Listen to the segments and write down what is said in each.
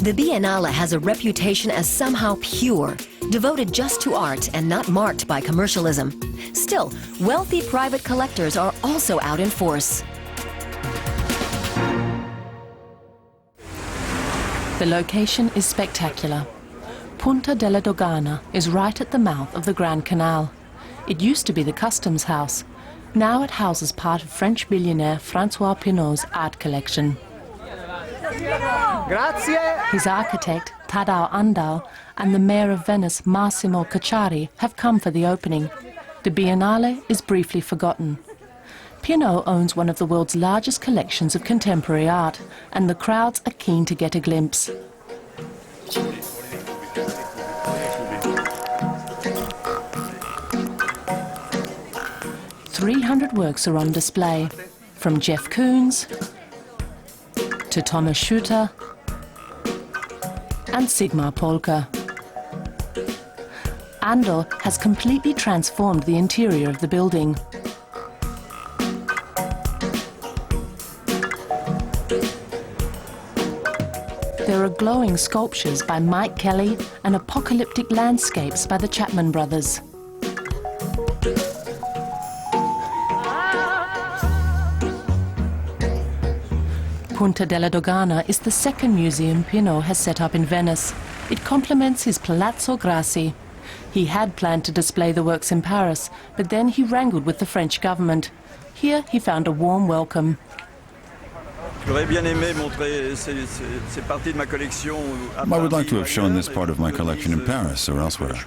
The Biennale has a reputation as somehow pure, devoted just to art and not marked by commercialism. Still, wealthy private collectors are also out in force. The location is spectacular. Punta della Dogana is right at the mouth of the Grand Canal. It used to be the customs house. Now it houses part of French billionaire François Pinault's art collection. Grazie. His architect, Tadao Andal, and the mayor of Venice, Massimo Cacciari, have come for the opening. The Biennale is briefly forgotten. Pinault owns one of the world's largest collections of contemporary art, and the crowds are keen to get a glimpse. "300 works are on display, from Jeff Koons to Thomas Schutter and Sigmar Polke. Andal has completely transformed the interior of the building. There are glowing sculptures by Mike Kelly and apocalyptic landscapes by the Chapman brothers. Punta della Dogana is the second museum Pinault has set up in Venice. It complements his Palazzo Grassi. He had planned to display the works in Paris, but then he wrangled with the French government. Here he found a warm welcome. I would like to have shown this part of my collection in Paris or elsewhere.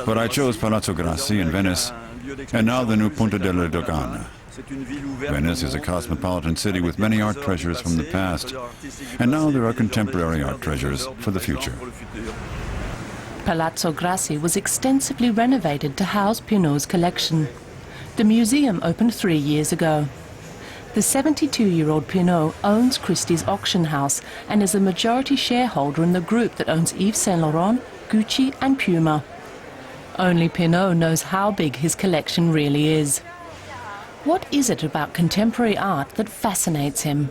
But I chose Palazzo Grassi in Venice, and now the new Punta della Dogana. Venice is a cosmopolitan city with many art treasures from the past, and now there are contemporary art treasures for the future. Palazzo Grassi was extensively renovated to house Pinault's collection. The museum opened 3 years ago. The 72-year-old Pinault owns Christie's auction house and is a majority shareholder in the group that owns Yves Saint Laurent, Gucci and Puma. Only Pinault knows how big his collection really is. What is it about contemporary art that fascinates him?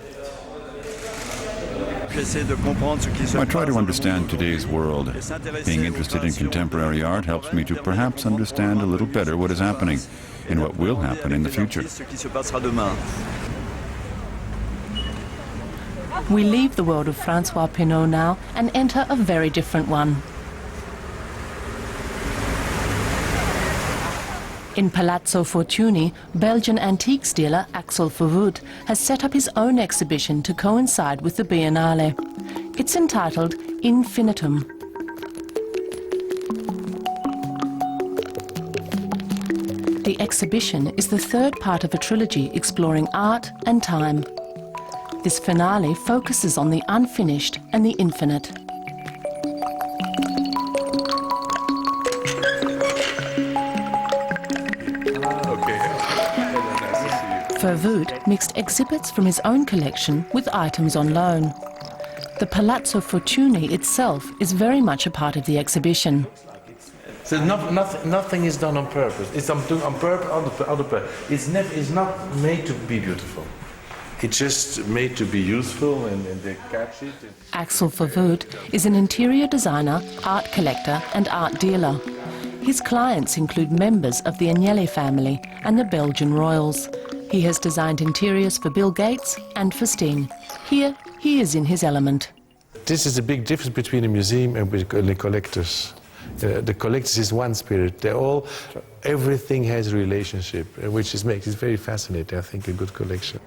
I try to understand today's world. Being interested in contemporary art helps me to perhaps understand a little better what is happening and what will happen in the future. We leave the world of François Pinault now and enter a very different one. In Palazzo Fortuny, Belgian antiques dealer Axel Verwoerd has set up his own exhibition to coincide with the Biennale. It's entitled Infinitum. The exhibition is the third part of a trilogy exploring art and time. This finale focuses on the unfinished and the infinite. Verwoerd mixed exhibits from his own collection with items on loan. The Palazzo Fortuny itself is very much a part of the exhibition. So nothing is done on purpose. It's done on purpose. It's not made to be beautiful. It's just made to be useful, and they catch it. Axel Verwoerd is an interior designer, art collector and art dealer. His clients include members of the Agnelli family and the Belgian royals. He has designed interiors for Bill Gates and for Sting. Here, he is in his element. This is a big difference between a museum and the collectors. The collectors is one spirit. Everything has a relationship, which makes it very fascinating, I think, a good collection.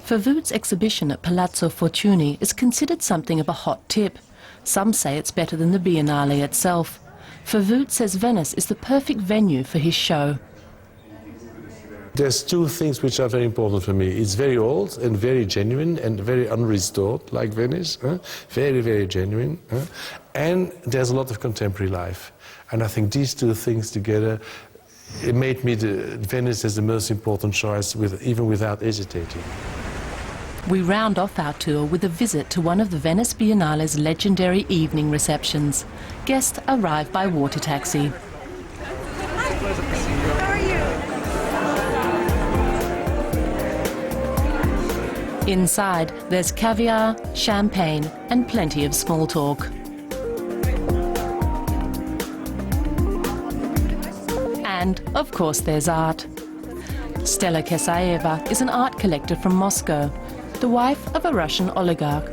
Verwoerd's exhibition at Palazzo Fortuny is considered something of a hot tip. Some say it's better than the Biennale itself. Verwoerd says Venice is the perfect venue for his show. There's two things which are very important for me. It's very old and very genuine and very unrestored, like Venice. Very, very genuine. And there's a lot of contemporary life. And I think these two things together, it made me Venice as the most important choice, even without hesitating. We round off our tour with a visit to one of the Venice Biennale's legendary evening receptions. Guests arrive by water taxi. Inside, there's caviar, champagne, and plenty of small talk. And, of course, there's art. Stella Kesaeva is an art collector from Moscow, the wife of a Russian oligarch.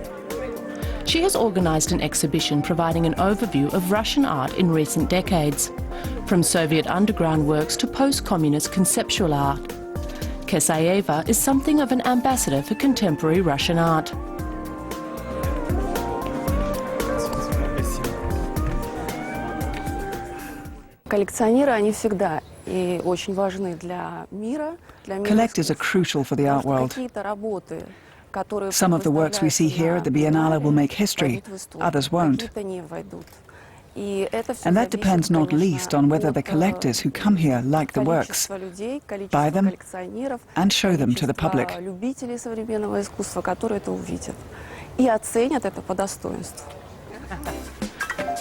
She has organised an exhibition providing an overview of Russian art in recent decades, from Soviet underground works to post-communist conceptual art. Kesaeva is something of an ambassador for contemporary Russian art. Collectors are crucial for the art world. Some of the works we see here at the Biennale will make history, others won't. And that depends not least on whether the collectors who come here like the works, buy them and show them to the public.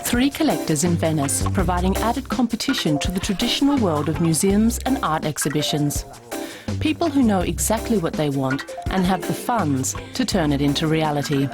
Three collectors in Venice, providing added competition to the traditional world of museums and art exhibitions. People who know exactly what they want and have the funds to turn it into reality.